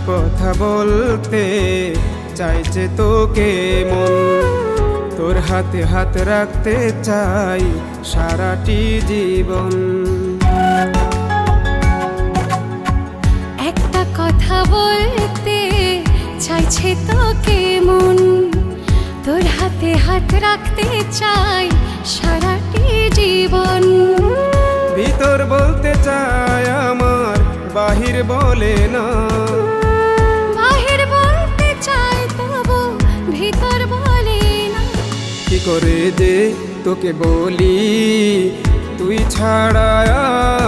কথা বলতে চাইছে তোকে মন, তোর হাতে হাত রাখতে চাই সারাটি জীবন। একটা কথা বলতে চাইছে তোকে মন, তোর হাতে হাত রাখতে চাই সারাটি জীবন। ভিতর বলতে চাই আমার, বাহির বলে না। বাহির বলতে চাই তবু ভিতর বলে না। কি করে যে তোকে বলি, তুই ছাড়া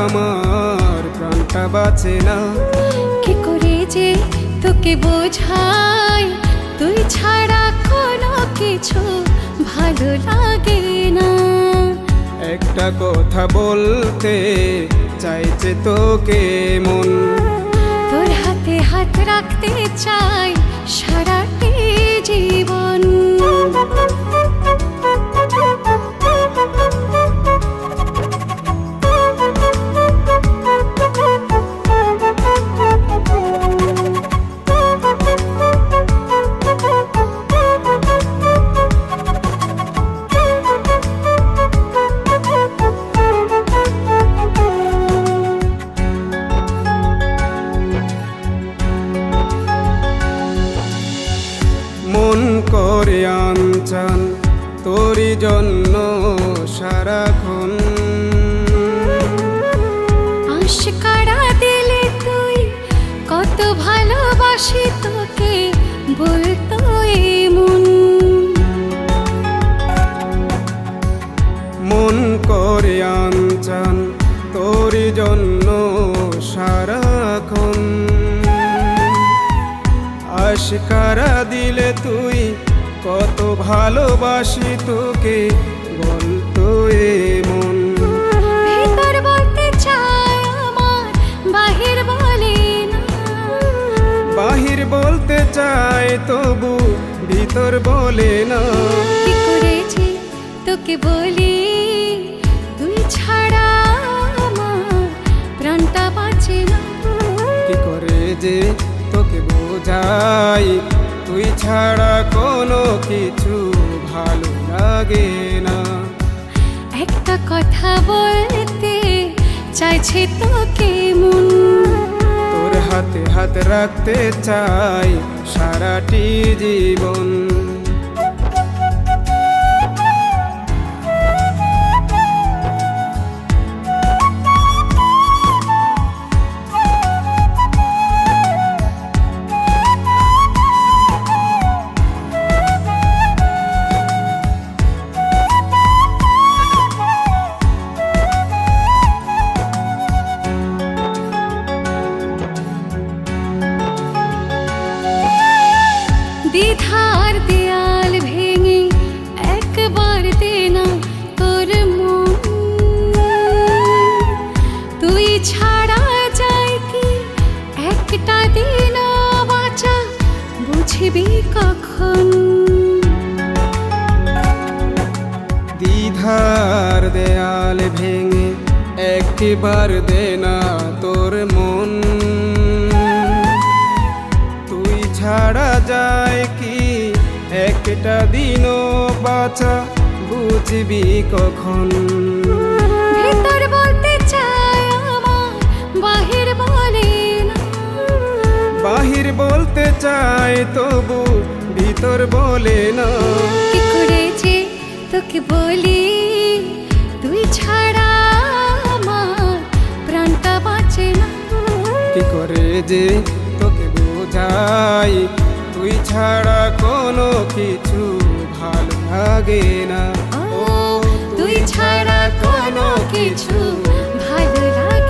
আমার প্রাণটা বাঁচে না। কি করে যে তোকে বোঝাই, তুই ছাড়া কোনো কিছু ভালো লাগে না। একটা কথা বলতে চাইছে তোকে মন, তোর হাতে হাত রাখতে চাই সারাটি জীবন। মন করে আনচান তোরই জন্য সারাক্ষণ। আশকারা দিলে তুই কত ভালোবাসি তোকে বলতো এমন। মন করে আনচান তোরই জন্য সারাক্ষণ। আশকারা দিলে তুই কত ভালোবাসি তোকে বলতো এমন। ভিতর বলতে চাই আমার, বাহির বলে না। বাহির বলতে চাই তবু ভিতর বলে না। কি করে যে তোকে বলি, তুই ছাড়া আমার প্রাণটা বাঁচে না। কি করে যে তোকে বোঝাই, তুই ছাড়া কোনো কিছু ভালো লাগে না। একটা কথা বলতে চাইছে তোকে মন, তোর হাতে হাত রাখতে চাই সারাটি জীবন। দ্বিধার দেয়াল ভেঙে একবার দে না তোর মন। তুই ছাড়া যায় কি একটা দিন বাঁচা, বুঝবি কখন। দ্বিধার দেয়াল ভেঙে একবার দে না তোর মন। তুই ছাড়া যায় কি একটা দিনও বাঁচা, বুঝবি কখন। ভিতর বলতে চাই আমার, বাহির বলে না। বাহির বলতে চাই তবু ভিতর বলে না। কি করে যে তোকে বলি, তুই ছাড়া আমার প্রাণটা বাঁচে না। কি করে যে তোকে বোঝাই, তুই ছাড়া কোনো কিছু ভালো লাগে না। ও, তুই ছাড়া কোনো কিছু ভালো লাগে